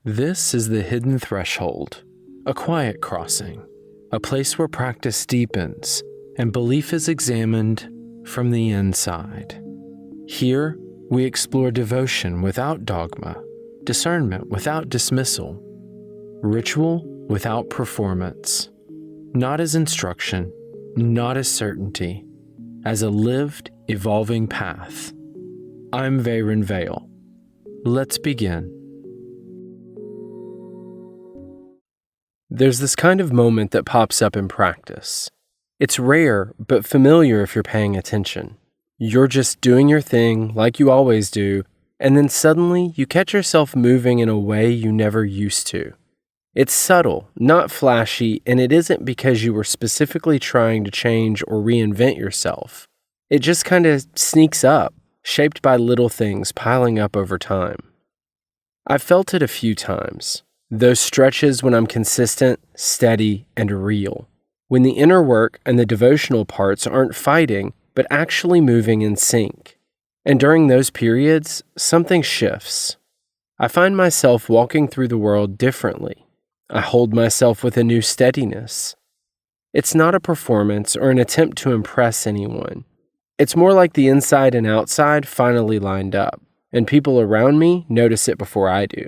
This is the hidden threshold, a quiet crossing, a place where practice deepens and belief is examined from the inside. Here, we explore devotion without dogma, discernment without dismissal, ritual without performance, not as instruction, not as certainty, as a lived, evolving path. I'm Veyrin Vale. Let's begin. There's this kind of moment that pops up in practice. It's rare, but familiar if you're paying attention. You're just doing your thing like you always do, and then suddenly you catch yourself moving in a way you never used to. It's subtle, not flashy, and it isn't because you were specifically trying to change or reinvent yourself. It just kind of sneaks up, shaped by little things piling up over time. I've felt it a few times. Those stretches when I'm consistent, steady, and real. When the inner work and the devotional parts aren't fighting, but actually moving in sync. And during those periods, something shifts. I find myself walking through the world differently. I hold myself with a new steadiness. It's not a performance or an attempt to impress anyone. It's more like the inside and outside finally lined up, and people around me notice it before I do.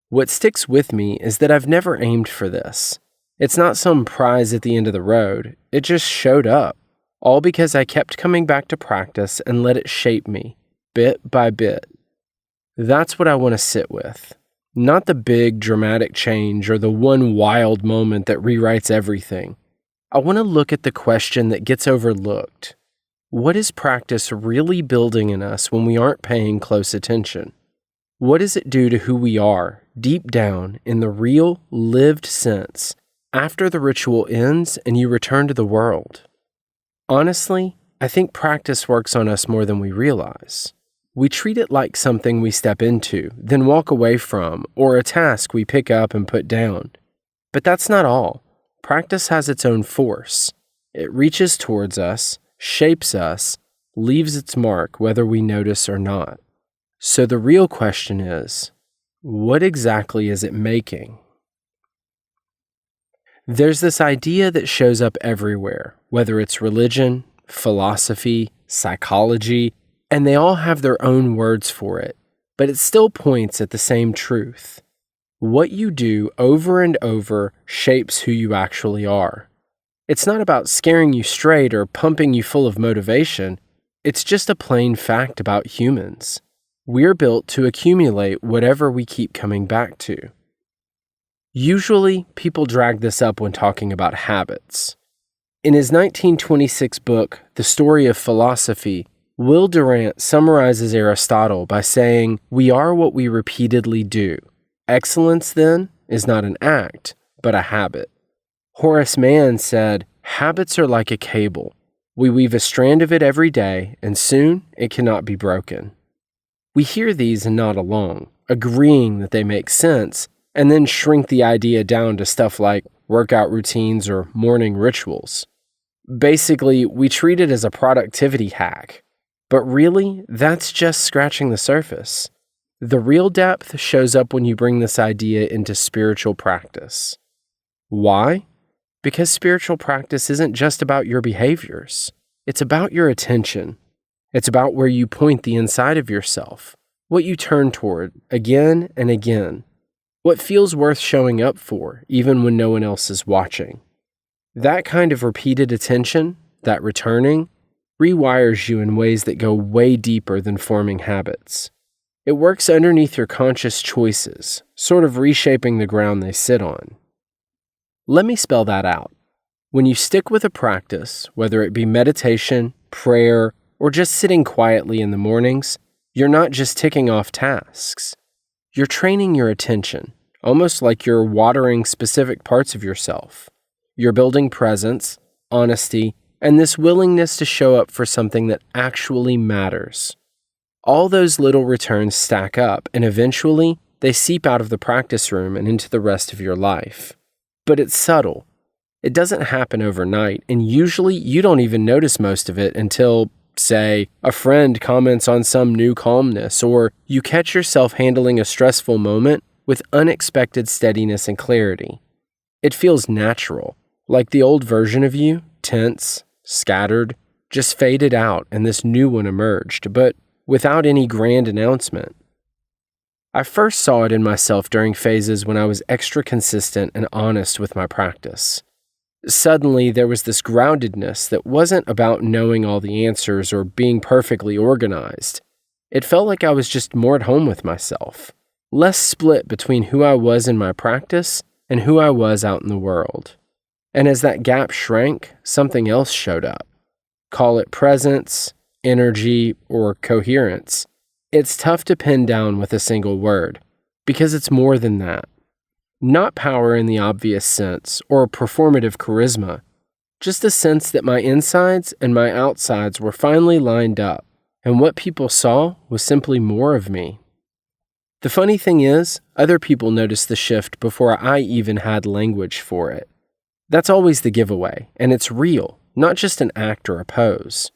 What sticks with me is that I've never aimed for this. It's not some prize at the end of the road. It just showed up, all because I kept coming back to practice and let it shape me, bit by bit. That's what I want to sit with. Not the big dramatic change or the one wild moment that rewrites everything. I want to look at the question that gets overlooked. What is practice really building in us when we aren't paying close attention? What does it do to who we are, deep down, in the real, lived sense, after the ritual ends and you return to the world? Honestly, I think practice works on us more than we realize. We treat it like something we step into, then walk away from, or a task we pick up and put down. But that's not all. Practice has its own force. It reaches towards us, shapes us, leaves its mark whether we notice or not. So the real question is, what exactly is it making? There's this idea that shows up everywhere, whether it's religion, philosophy, psychology, and they all have their own words for it, but it still points at the same truth. What you do over and over shapes who you actually are. It's not about scaring you straight or pumping you full of motivation. It's just a plain fact about humans. We're built to accumulate whatever we keep coming back to. Usually, people drag this up when talking about habits. In his 1926 book, The Story of Philosophy, Will Durant summarizes Aristotle by saying, "We are what we repeatedly do. Excellence, then, is not an act, but a habit." Horace Mann said, "Habits are like a cable. We weave a strand of it every day, and soon it cannot be broken." We hear these and nod along, agreeing that they make sense, and then shrink the idea down to stuff like workout routines or morning rituals. Basically, we treat it as a productivity hack. But really, that's just scratching the surface. The real depth shows up when you bring this idea into spiritual practice. Why? Because spiritual practice isn't just about your behaviors. It's about your attention. It's about where you point the inside of yourself, what you turn toward again and again, what feels worth showing up for even when no one else is watching. That kind of repeated attention, that returning, rewires you in ways that go way deeper than forming habits. It works underneath your conscious choices, sort of reshaping the ground they sit on. Let me spell that out. When you stick with a practice, whether it be meditation, prayer, or just sitting quietly in the mornings, you're not just ticking off tasks. You're training your attention, almost like you're watering specific parts of yourself. You're building presence, honesty, and this willingness to show up for something that actually matters. All those little returns stack up, and eventually, they seep out of the practice room and into the rest of your life. But it's subtle. It doesn't happen overnight, and usually you don't even notice most of it until, say, a friend comments on some new calmness, or you catch yourself handling a stressful moment with unexpected steadiness and clarity. It feels natural, like the old version of you, tense, scattered, just faded out and this new one emerged, but without any grand announcement. I first saw it in myself during phases when I was extra consistent and honest with my practice. Suddenly, there was this groundedness that wasn't about knowing all the answers or being perfectly organized. It felt like I was just more at home with myself, less split between who I was in my practice and who I was out in the world. And as that gap shrank, something else showed up. Call it presence, energy, or coherence. It's tough to pin down with a single word, because it's more than that. Not power in the obvious sense, or performative charisma, just a sense that my insides and my outsides were finally lined up, and what people saw was simply more of me. The funny thing is, other people noticed the shift before I even had language for it. That's always the giveaway, and it's real, not just an act or a pose.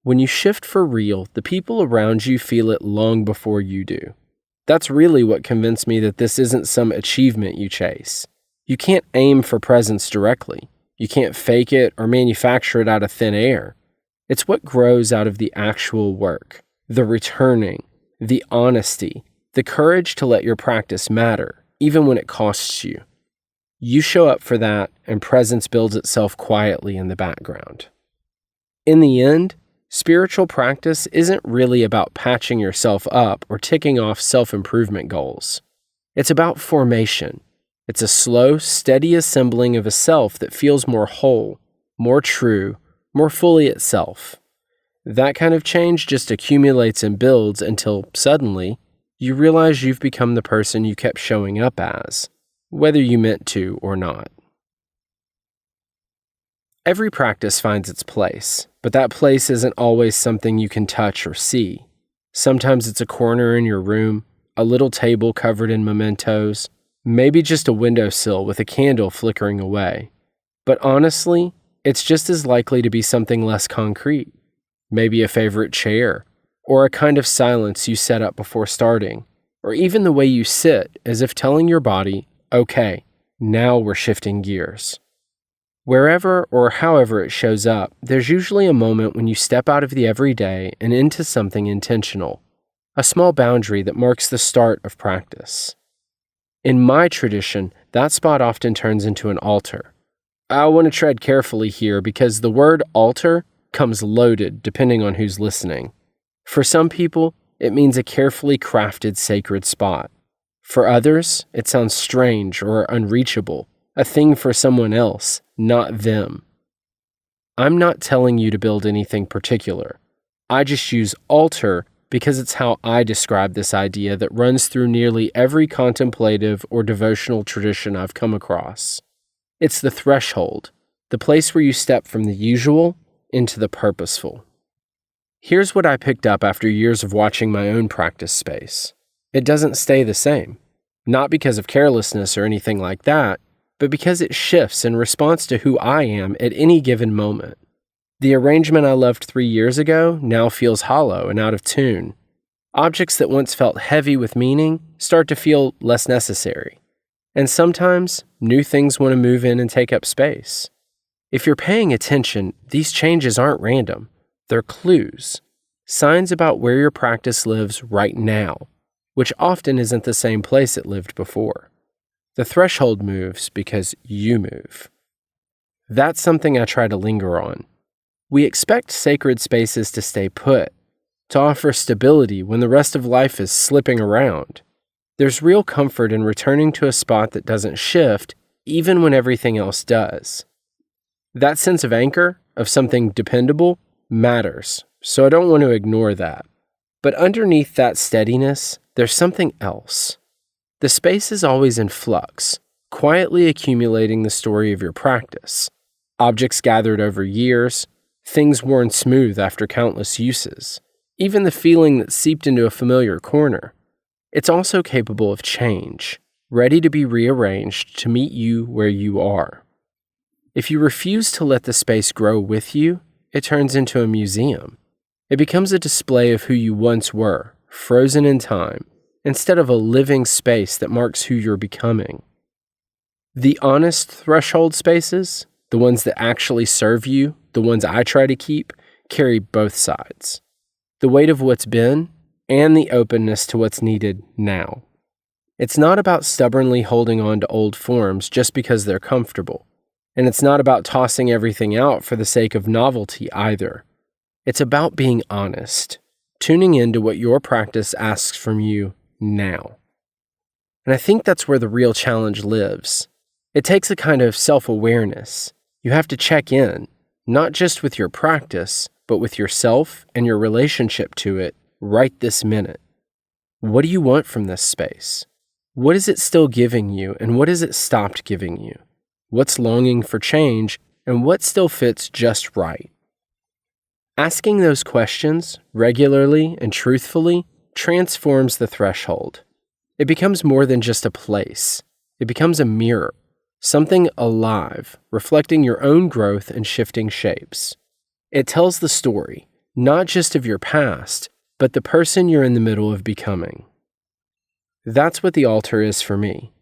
When you shift for real, the people around you feel it long before you do. That's really what convinced me that this isn't some achievement you chase. You can't aim for presence directly. You can't fake it or manufacture it out of thin air. It's what grows out of the actual work, the returning, the honesty, the courage to let your practice matter, even when it costs you. You show up for that, and presence builds itself quietly in the background. In the end, spiritual practice isn't really about patching yourself up or ticking off self-improvement goals. It's about formation. It's a slow, steady assembling of a self that feels more whole, more true, more fully itself. That kind of change just accumulates and builds until, suddenly, you realize you've become the person you kept showing up as, whether you meant to or not. Every practice finds its place, but that place isn't always something you can touch or see. Sometimes it's a corner in your room, a little table covered in mementos, maybe just a windowsill with a candle flickering away. But honestly, it's just as likely to be something less concrete. Maybe a favorite chair, or a kind of silence you set up before starting, or even the way you sit as if telling your body, okay, now we're shifting gears. Wherever or however it shows up, there's usually a moment when you step out of the everyday and into something intentional, a small boundary that marks the start of practice. In my tradition, that spot often turns into an altar. I want to tread carefully here because the word altar comes loaded depending on who's listening. For some people, it means a carefully crafted sacred spot. For others, it sounds strange or unreachable, a thing for someone else, not them. I'm not telling you to build anything particular. I just use altar because it's how I describe this idea that runs through nearly every contemplative or devotional tradition I've come across. It's the threshold, the place where you step from the usual into the purposeful. Here's what I picked up after years of watching my own practice space. It doesn't stay the same, not because of carelessness or anything like that, but because it shifts in response to who I am at any given moment. The arrangement I loved 3 years ago now feels hollow and out of tune. Objects that once felt heavy with meaning start to feel less necessary. And sometimes, new things want to move in and take up space. If you're paying attention, these changes aren't random. They're clues, signs about where your practice lives right now, which often isn't the same place it lived before. The threshold moves because you move. That's something I try to linger on. We expect sacred spaces to stay put, to offer stability when the rest of life is slipping around. There's real comfort in returning to a spot that doesn't shift, even when everything else does. That sense of anchor, of something dependable, matters, so I don't want to ignore that. But underneath that steadiness, there's something else. The space is always in flux, quietly accumulating the story of your practice. Objects gathered over years, things worn smooth after countless uses, even the feeling that seeped into a familiar corner. It's also capable of change, ready to be rearranged to meet you where you are. If you refuse to let the space grow with you, it turns into a museum. It becomes a display of who you once were, frozen in time, instead of a living space that marks who you're becoming. The honest threshold spaces, the ones that actually serve you, the ones I try to keep, carry both sides. The weight of what's been and the openness to what's needed now. It's not about stubbornly holding on to old forms just because they're comfortable. And it's not about tossing everything out for the sake of novelty either. It's about being honest, tuning into what your practice asks from you now. And I think that's where the real challenge lives. It takes a kind of self-awareness. You have to check in, not just with your practice, but with yourself and your relationship to it right this minute. What do you want from this space? What is it still giving you, and what has it stopped giving you? What's longing for change, and what still fits just right? Asking those questions regularly and truthfully transforms the threshold. It becomes more than just a place. It becomes a mirror, something alive, reflecting your own growth and shifting shapes. It tells the story, not just of your past, but the person you're in the middle of becoming. That's what the altar is for me.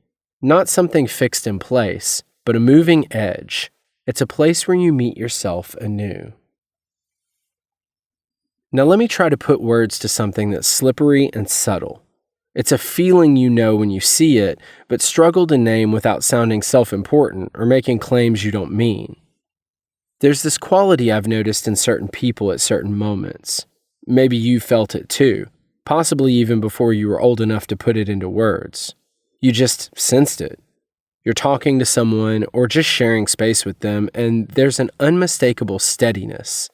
Not something fixed in place, but a moving edge. It's a place where you meet yourself anew. Now let me try to put words to something that's slippery and subtle. It's a feeling you know when you see it, but struggle to name without sounding self-important or making claims you don't mean. There's this quality I've noticed in certain people at certain moments. Maybe you felt it too, possibly even before you were old enough to put it into words. You just sensed it. You're talking to someone or just sharing space with them, and there's an unmistakable steadiness.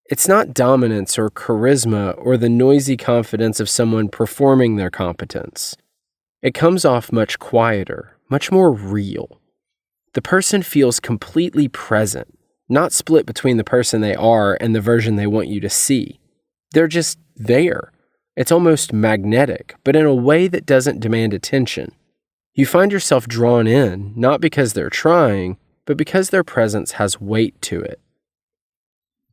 It's not dominance or charisma or the noisy confidence of someone performing their competence. It comes off much quieter, much more real. The person feels completely present, not split between the person they are and the version they want you to see. They're just there. It's almost magnetic, but in a way that doesn't demand attention. You find yourself drawn in, not because they're trying, but because their presence has weight to it.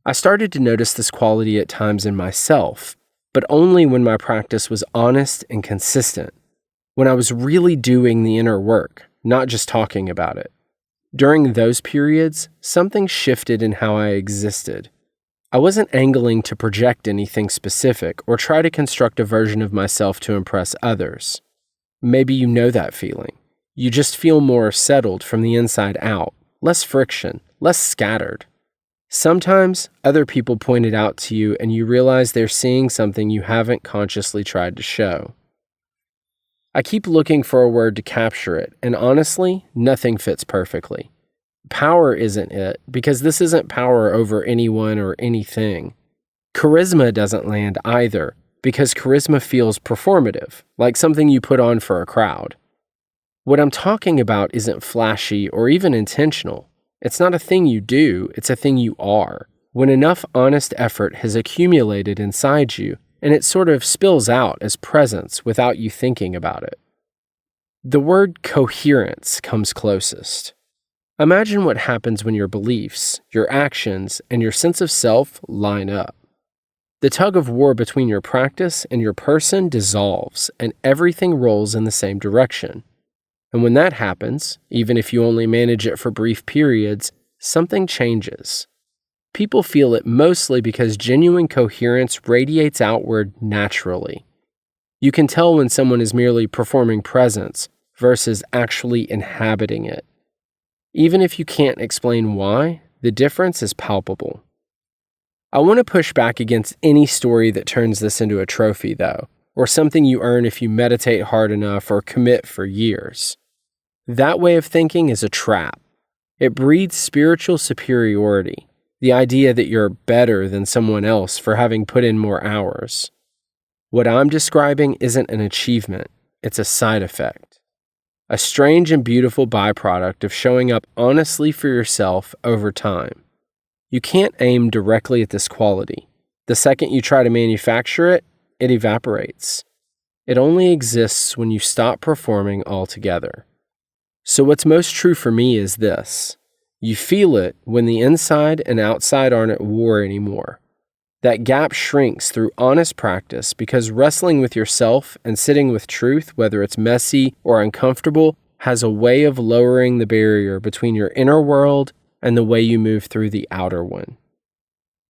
I started to notice this quality at times in myself, but only when my practice was honest and consistent, when I was really doing the inner work, not just talking about it. During those periods, something shifted in how I existed. I wasn't angling to project anything specific or try to construct a version of myself to impress others. Maybe you know that feeling. You just feel more settled from the inside out, less friction, less scattered. Sometimes other people point it out to you and you realize they're seeing something you haven't consciously tried to show. I keep looking for a word to capture it, and honestly, nothing fits perfectly. Power isn't it, because this isn't power over anyone or anything. Charisma doesn't land either, because charisma feels performative, like something you put on for a crowd. What I'm talking about isn't flashy or even intentional. It's not a thing you do, it's a thing you are. When enough honest effort has accumulated inside you, and it sort of spills out as presence without you thinking about it. The word coherence comes closest. Imagine what happens when your beliefs, your actions, and your sense of self line up. The tug of war between your practice and your person dissolves, and everything rolls in the same direction. And when that happens, even if you only manage it for brief periods, something changes. People feel it mostly because genuine coherence radiates outward naturally. You can tell when someone is merely performing presence versus actually inhabiting it. Even if you can't explain why, the difference is palpable. I want to push back against any story that turns this into a trophy, though, or something you earn if you meditate hard enough or commit for years. That way of thinking is a trap. It breeds spiritual superiority, the idea that you're better than someone else for having put in more hours. What I'm describing isn't an achievement, it's a side effect. A strange and beautiful byproduct of showing up honestly for yourself over time. You can't aim directly at this quality. The second you try to manufacture it, it evaporates. It only exists when you stop performing altogether. So what's most true for me is this. You feel it when the inside and outside aren't at war anymore. That gap shrinks through honest practice because wrestling with yourself and sitting with truth, whether it's messy or uncomfortable, has a way of lowering the barrier between your inner world and the way you move through the outer one.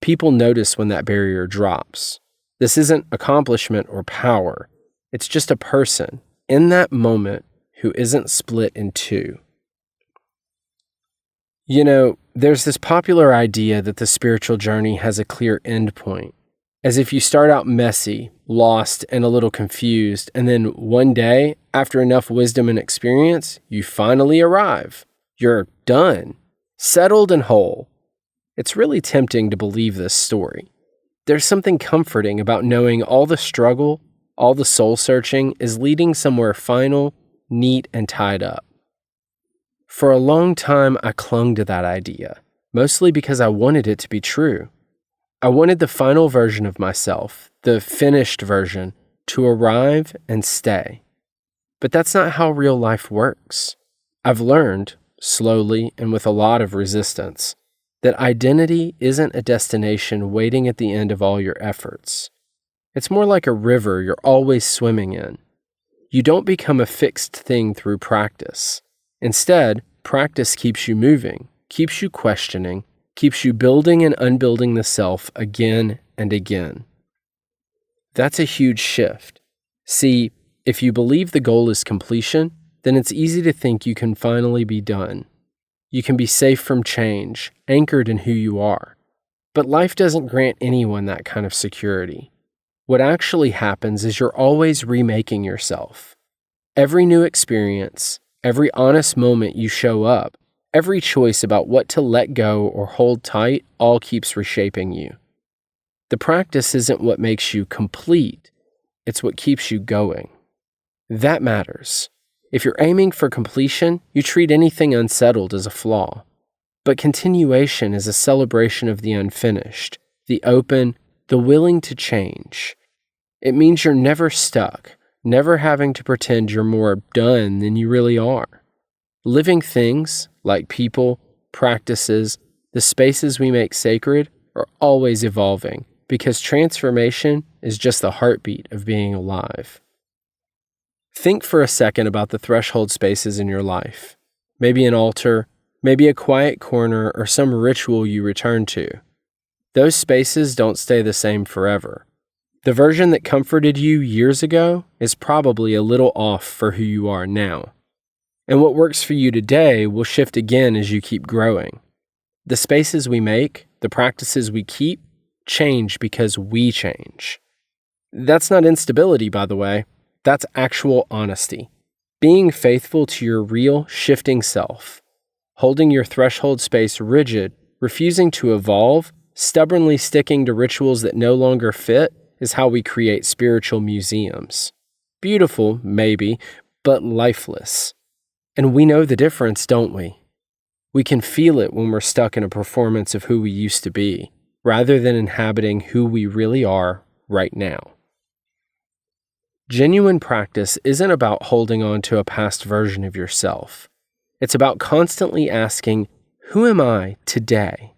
People notice when that barrier drops. This isn't accomplishment or power. It's just a person in that moment who isn't split in two. You know, there's this popular idea that the spiritual journey has a clear end point, as if you start out messy, lost, and a little confused, and then one day, after enough wisdom and experience, you finally arrive. You're done, settled and whole. It's really tempting to believe this story. There's something comforting about knowing all the struggle, all the soul-searching is leading somewhere final, neat, and tied up. For a long time, I clung to that idea, mostly because I wanted it to be true. I wanted the final version of myself, the finished version, to arrive and stay. But that's not how real life works. I've learned, slowly and with a lot of resistance, that identity isn't a destination waiting at the end of all your efforts. It's more like a river you're always swimming in. You don't become a fixed thing through practice. Instead, practice keeps you moving, keeps you questioning, keeps you building and unbuilding the self again and again. That's a huge shift. See, if you believe the goal is completion, then it's easy to think you can finally be done. You can be safe from change, anchored in who you are. But life doesn't grant anyone that kind of security. What actually happens is you're always remaking yourself. Every new experience, every honest moment you show up, every choice about what to let go or hold tight all keeps reshaping you. The practice isn't what makes you complete, it's what keeps you going. That matters. If you're aiming for completion, you treat anything unsettled as a flaw. But continuation is a celebration of the unfinished, the open, the willing to change. It means you're never stuck, never having to pretend you're more done than you really are. Living things, like people, practices, the spaces we make sacred, are always evolving because transformation is just the heartbeat of being alive. Think for a second about the threshold spaces in your life. Maybe an altar, maybe a quiet corner, or some ritual you return to. Those spaces don't stay the same forever. The version that comforted you years ago is probably a little off for who you are now. And what works for you today will shift again as you keep growing. The spaces we make, the practices we keep, change because we change. That's not instability, by the way. That's actual honesty. Being faithful to your real, shifting self. Holding your threshold space rigid, refusing to evolve, stubbornly sticking to rituals that no longer fit, is how we create spiritual museums. Beautiful, maybe, but lifeless. And we know the difference, don't we? We can feel it when we're stuck in a performance of who we used to be, rather than inhabiting who we really are right now. Genuine practice isn't about holding on to a past version of yourself. It's about constantly asking, who am I today?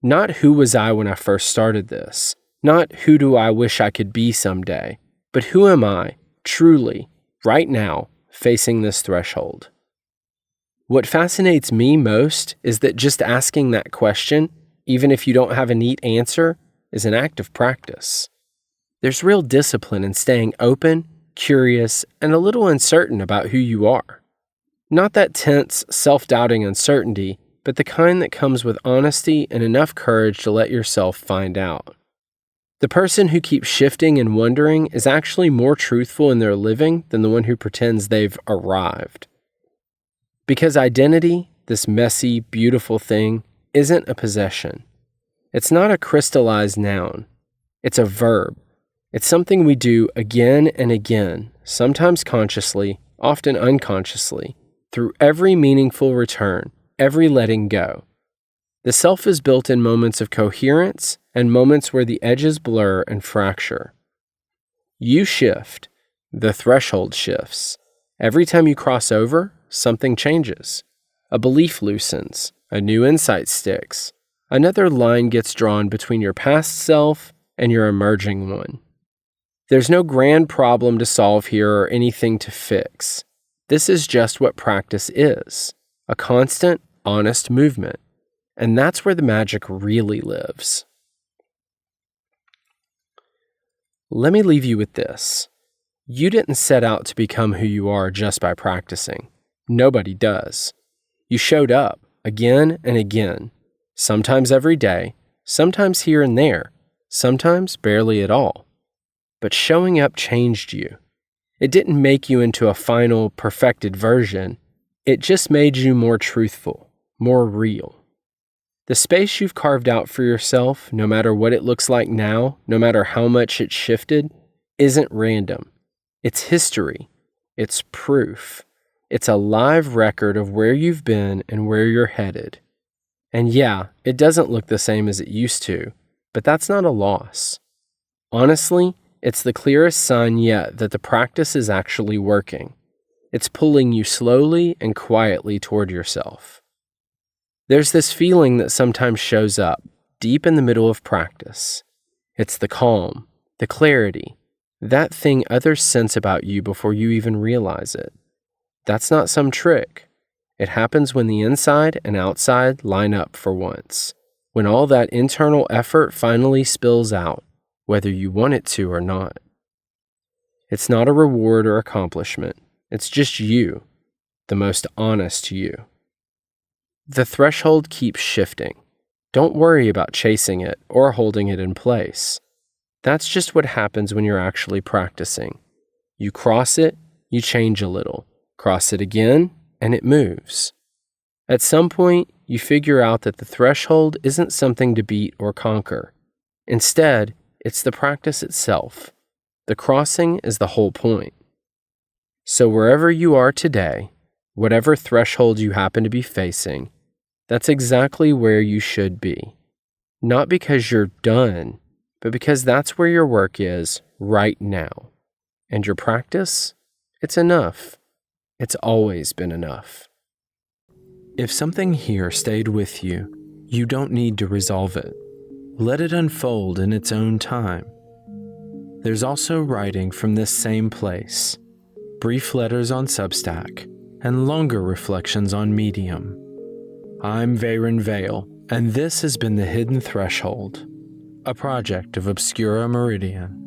Not who was I when I first started this, not who do I wish I could be someday, but who am I, truly, right now, facing this threshold? What fascinates me most is that just asking that question, even if you don't have a neat answer, is an act of practice. There's real discipline in staying open, curious, and a little uncertain about who you are. Not that tense, self-doubting uncertainty, but the kind that comes with honesty and enough courage to let yourself find out. The person who keeps shifting and wondering is actually more truthful in their living than the one who pretends they've arrived. Because identity, this messy, beautiful thing, isn't a possession. It's not a crystallized noun. It's a verb. It's something we do again and again, sometimes consciously, often unconsciously, through every meaningful return, every letting go. The self is built in moments of coherence and moments where the edges blur and fracture. You shift. The threshold shifts. Every time you cross over, something changes. A belief loosens. A new insight sticks. Another line gets drawn between your past self and you're emerging one. There's no grand problem to solve here or anything to fix. This is just what practice is, a constant, honest movement. And that's where the magic really lives. Let me leave you with this. You didn't set out to become who you are just by practicing. Nobody does. You showed up again and again, sometimes every day, sometimes here and there, sometimes barely at all. But showing up changed you. It didn't make you into a final, perfected version. It just made you more truthful, more real. The space you've carved out for yourself, no matter what it looks like now, no matter how much it's shifted, isn't random. It's history. It's proof. It's a live record of where you've been and where you're headed. And yeah, it doesn't look the same as it used to, but that's not a loss. Honestly, it's the clearest sign yet that the practice is actually working. It's pulling you slowly and quietly toward yourself. There's this feeling that sometimes shows up deep in the middle of practice. It's the calm, the clarity, that thing others sense about you before you even realize it. That's not some trick. It happens when the inside and outside line up for once, when all that internal effort finally spills out, whether you want it to or not. It's not a reward or accomplishment. It's just you, the most honest you. The threshold keeps shifting. Don't worry about chasing it or holding it in place. That's just what happens when you're actually practicing. You cross it, you change a little. Cross it again, and it moves. At some point, you figure out that the threshold isn't something to beat or conquer. Instead, it's the practice itself. The crossing is the whole point. So wherever you are today, whatever threshold you happen to be facing, that's exactly where you should be. Not because you're done, but because that's where your work is right now. And your practice, it's enough. It's always been enough. If something here stayed with you, you don't need to resolve it. Let it unfold in its own time. There's also writing from this same place, brief letters on Substack, and longer reflections on Medium. I'm Veyrin Vale, and this has been The Hidden Threshold, a project of Obscura Meridian.